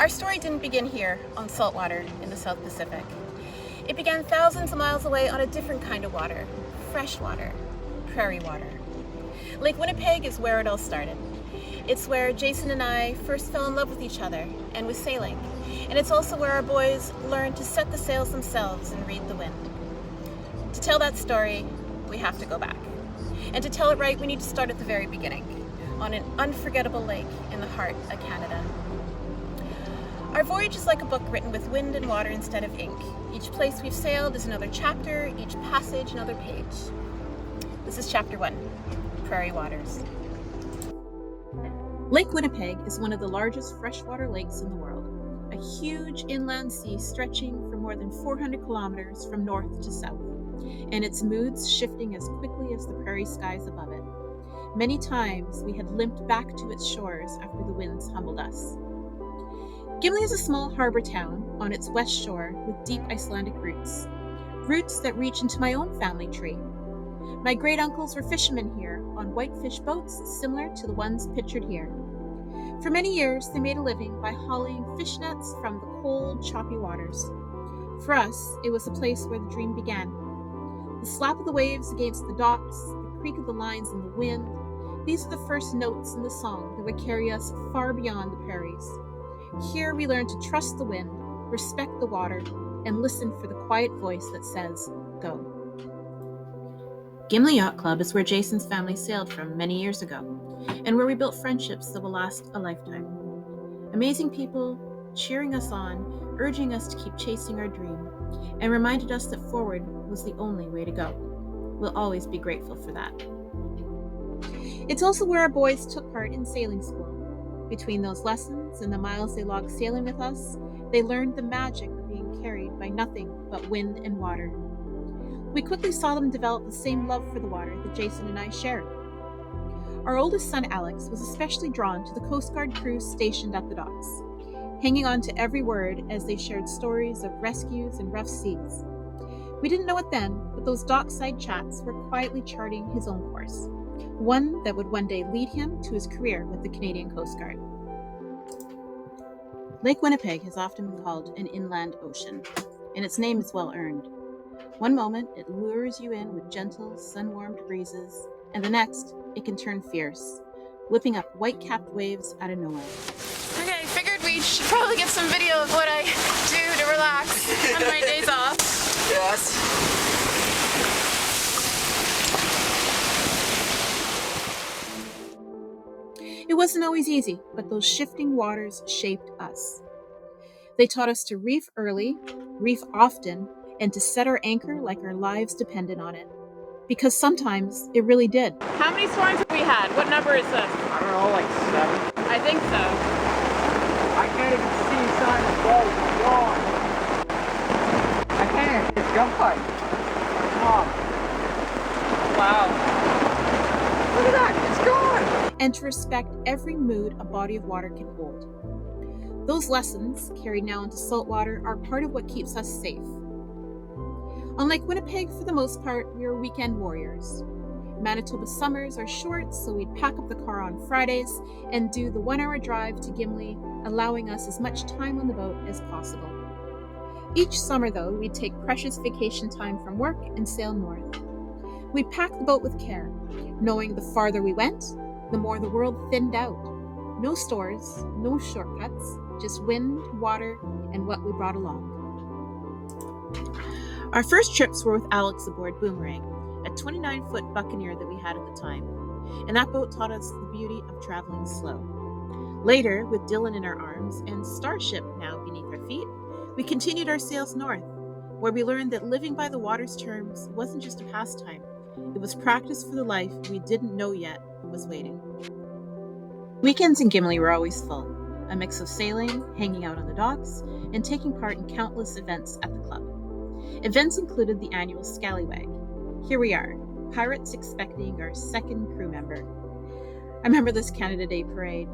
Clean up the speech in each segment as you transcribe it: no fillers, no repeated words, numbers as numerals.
Our story didn't begin here on saltwater in the South Pacific. It began thousands of miles away on a different kind of water, fresh water, prairie water. Lake Winnipeg is where it all started. It's where Jason and I first fell in love with each other and with sailing. And it's also where our boys learned to set the sails themselves and read the wind. To tell that story, we have to go back. And to tell it right, we need to start at the very beginning, on an unforgettable lake in the heart of Canada. Our voyage is like a book written with wind and water instead of ink. Each place we've sailed is another chapter, each passage another page. This is Chapter 1, Prairie Waters. Lake Winnipeg is one of the largest freshwater lakes in the world, a huge inland sea stretching for more than 400 kilometers from north to south, and its moods shifting as quickly as the prairie skies above it. Many times we had limped back to its shores after the winds humbled us. Gimli is a small harbor town on its west shore with deep Icelandic roots that reach into my own family tree. My great-uncles were fishermen here on whitefish boats similar to the ones pictured here. For many years, they made a living by hauling fish nets from the cold, choppy waters. For us, it was the place where the dream began. The slap of the waves against the docks, the creak of the lines in the wind, these are the first notes in the song that would carry us far beyond the prairies. Here we learn to trust the wind, respect the water, and listen for the quiet voice that says, go. Gimli Yacht Club is where Jason's family sailed from many years ago, and where we built friendships that will last a lifetime. Amazing people cheering us on, urging us to keep chasing our dream, and reminded us that forward was the only way to go. We'll always be grateful for that. It's also where our boys took part in sailing school. Between those lessons and the miles they logged sailing with us, they learned the magic of being carried by nothing but wind and water. We quickly saw them develop the same love for the water that Jason and I shared. Our oldest son, Alex, was especially drawn to the Coast Guard crews stationed at the docks, hanging on to every word as they shared stories of rescues and rough seas. We didn't know it then, but those dockside chats were quietly charting his own course, one that would one day lead him to his career with the Canadian Coast Guard. Lake Winnipeg has often been called an inland ocean, and its name is well earned. One moment, it lures you in with gentle, sun-warmed breezes, and the next, it can turn fierce, whipping up white-capped waves out of nowhere. Okay, I figured we should probably get some video of what I do to relax on my days off. Yes. It wasn't always easy, but those shifting waters shaped us. They taught us to reef early, reef often, and to set our anchor like our lives depended on it. Because sometimes it really did. How many storms have we had? What number is this? I don't know, like 7. I think so. I can't even see sign of boat. It's gone. I can't. It's gone. Mom. Wow. Look at that. It's gone. And to respect every mood a body of water can hold. Those lessons, carried now into saltwater, are part of what keeps us safe. On Lake Winnipeg, for the most part, we are weekend warriors. Manitoba summers are short, so we'd pack up the car on Fridays and do the 1-hour drive to Gimli, allowing us as much time on the boat as possible. Each summer, though, we'd take precious vacation time from work and sail north. We'd pack the boat with care, knowing the farther we went, the more the world thinned out. No stores, no shortcuts, just wind, water, and what we brought along. Our first trips were with Alex aboard Boomerang, a 29-foot Buccaneer that we had at the time, and that boat taught us the beauty of traveling slow. Later, with Dylan in our arms and Starship now beneath our feet, we continued our sails north, where we learned that living by the water's terms wasn't just a pastime, it was practice for the life we didn't know yet was waiting. Weekends in Gimli were always full, a mix of sailing, hanging out on the docks, and taking part in countless events at the club. Events included the annual Scallywag. Here we are, pirates expecting our second crew member. I remember this Canada Day parade.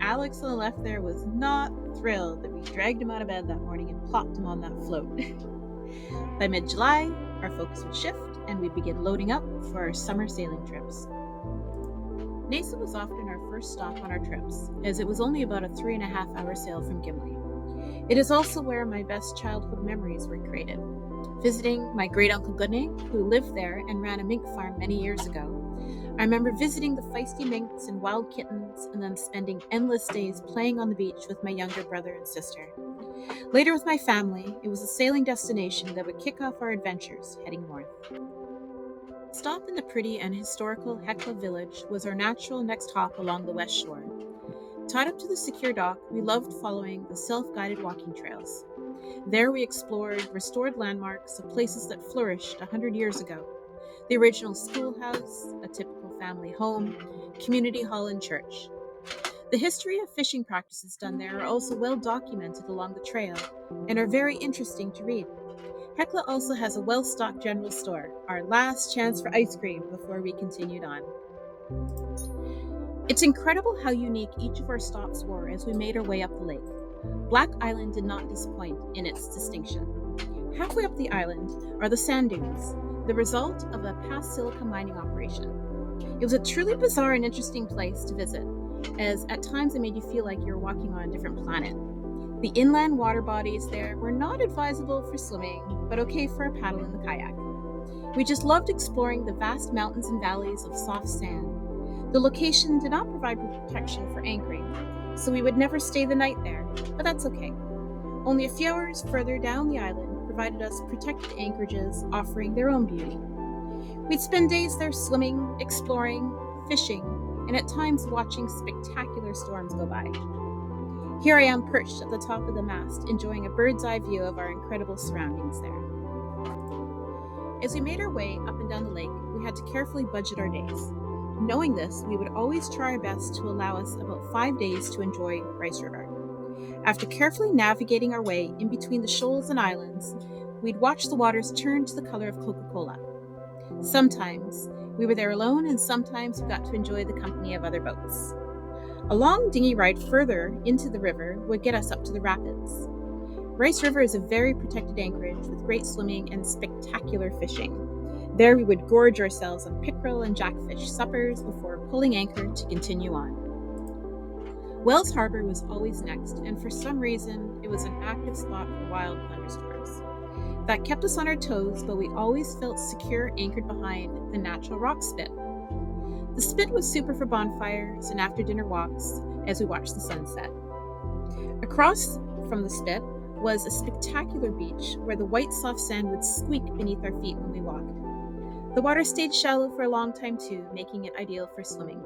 Alex on the left there was not thrilled that we dragged him out of bed that morning and plopped him on that float. By mid-July, our focus would shift and we'd begin loading up for our summer sailing trips. Nasa was often our first stop on our trips, as it was only about a 3.5-hour sail from Gimli. It is also where my best childhood memories were created. Visiting my great uncle Gunning, who lived there and ran a mink farm many years ago. I remember visiting the feisty minks and wild kittens and then spending endless days playing on the beach with my younger brother and sister. Later with my family, it was a sailing destination that would kick off our adventures heading north. Stop in the pretty and historical Hecla village was our natural next hop along the west shore. Tied up to the secure dock, we loved following the self-guided walking trails. There we explored restored landmarks of places that flourished 100 years ago. The original schoolhouse, a typical family home, community hall and church. The history of fishing practices done there are also well documented along the trail and are very interesting to read. Hecla also has a well-stocked general store, our last chance for ice cream before we continued on. It's incredible how unique each of our stops were as we made our way up the lake. Black Island did not disappoint in its distinction. Halfway up the island are the sand dunes, the result of a past silica mining operation. It was a truly bizarre and interesting place to visit, as at times it made you feel like you were walking on a different planet. The inland water bodies there were not advisable for swimming, but okay for a paddle in the kayak. We just loved exploring the vast mountains and valleys of soft sand. The location did not provide protection for anchoring, so we would never stay the night there, but that's okay. Only a few hours further down the island provided us protected anchorages offering their own beauty. We'd spend days there swimming, exploring, fishing, and at times watching spectacular storms go by. Here I am perched at the top of the mast, enjoying a bird's eye view of our incredible surroundings there. As we made our way up and down the lake, we had to carefully budget our days. Knowing this, we would always try our best to allow us about 5 days to enjoy Rice River. After carefully navigating our way in between the shoals and islands, we'd watch the waters turn to the color of Coca-Cola. Sometimes we were there alone, and sometimes we got to enjoy the company of other boats. A long dinghy ride further into the river would get us up to the rapids. Rice River is a very protected anchorage with great swimming and spectacular fishing. There we would gorge ourselves on pickerel and jackfish suppers before pulling anchor to continue on. Wells Harbor was always next, and for some reason, it was an active spot for wild thunderstorms. That kept us on our toes, but we always felt secure anchored behind the natural rock spit. The spit was super for bonfires and after-dinner walks as we watched the sunset. Across from the spit was a spectacular beach where the white soft sand would squeak beneath our feet when we walked. The water stayed shallow for a long time too, making it ideal for swimming.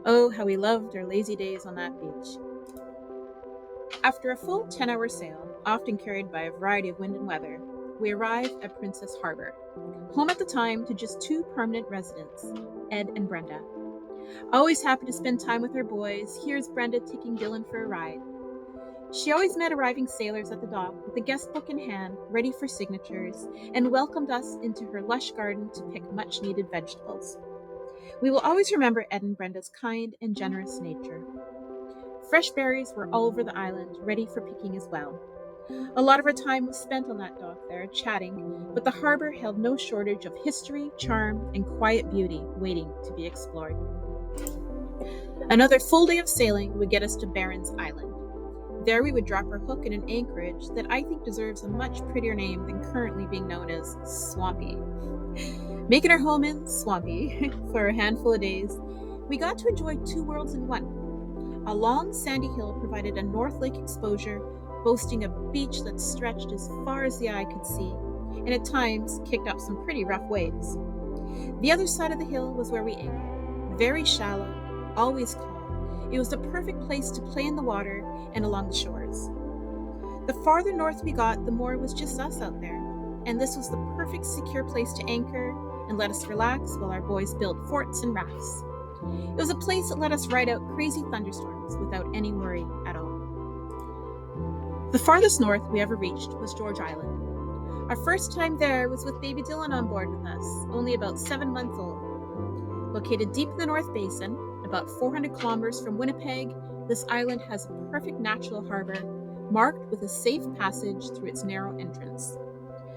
Oh, how we loved our lazy days on that beach. After a full 10-hour sail, often carried by a variety of wind and weather, we arrived at Princess Harbor, home at the time to just 2 permanent residents, Ed and Brenda. Always happy to spend time with her boys, here's Brenda taking Dylan for a ride. She always met arriving sailors at the dock with a guest book in hand, ready for signatures, and welcomed us into her lush garden to pick much-needed vegetables. We will always remember Ed and Brenda's kind and generous nature. Fresh berries were all over the island, ready for picking as well. A lot of our time was spent on that dock there, chatting, but the harbor held no shortage of history, charm, and quiet beauty waiting to be explored. Another full day of sailing would get us to Barron's Island. There we would drop our hook in an anchorage that I think deserves a much prettier name than currently being known as Swampy. Making our home in Swampy for a handful of days, we got to enjoy 2 worlds in one. A long sandy hill provided a North Lake exposure, boasting a beach that stretched as far as the eye could see, and at times kicked up some pretty rough waves. The other side of the hill was where we anchored, very shallow, always calm. It was the perfect place to play in the water and along the shores. The farther north we got, the more it was just us out there, and this was the perfect secure place to anchor and let us relax while our boys built forts and rafts. It was a place that let us ride out crazy thunderstorms without any worry at all. The farthest north we ever reached was George Island. Our first time there was with baby Dylan on board with us, only about 7 months old. Located deep in the North Basin, about 400 kilometers from Winnipeg, this island has a perfect natural harbor, marked with a safe passage through its narrow entrance.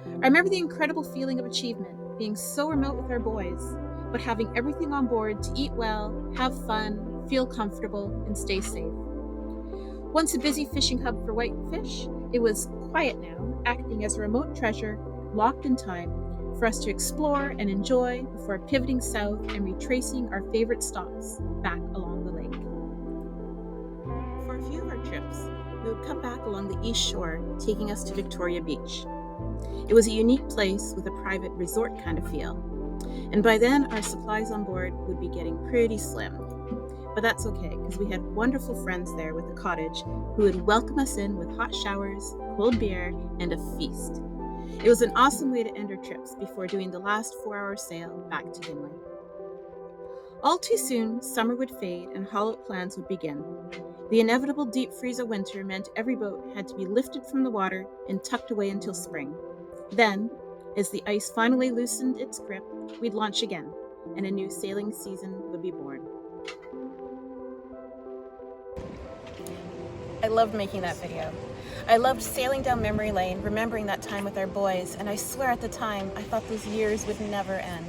I remember the incredible feeling of achievement, being so remote with our boys, but having everything on board to eat well, have fun, feel comfortable, and stay safe. Once a busy fishing hub for whitefish, It was quiet now, acting as a remote treasure, locked in time, for us to explore and enjoy before pivoting south and retracing our favorite stops back along the lake. For a few of our trips, we would come back along the east shore, taking us to Victoria Beach. It was a unique place with a private resort kind of feel, and by then our supplies on board would be getting pretty slim. But that's okay, because we had wonderful friends there with a cottage who would welcome us in with hot showers, cold beer, and a feast. It was an awesome way to end our trips before doing the last 4-hour sail back to Gimli. All too soon, summer would fade and haul-out plans would begin. The inevitable deep freeze of winter meant every boat had to be lifted from the water and tucked away until spring. Then, as the ice finally loosened its grip, we'd launch again, and a new sailing season would be born. I loved making that video. I loved sailing down memory lane, remembering that time with our boys, and I swear at the time I thought those years would never end.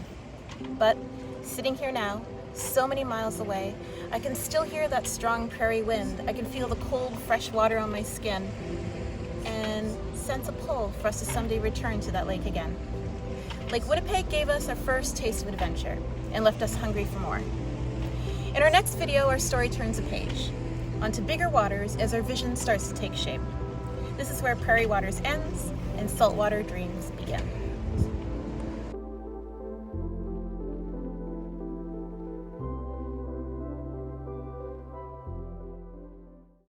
But sitting here now, so many miles away, I can still hear that strong prairie wind. I can feel the cold, fresh water on my skin, and sense a pull for us to someday return to that lake again. Lake Winnipeg gave us our first taste of adventure and left us hungry for more. In our next video, our story turns a page onto bigger waters as our vision starts to take shape. This is where prairie waters ends and saltwater dreams begin.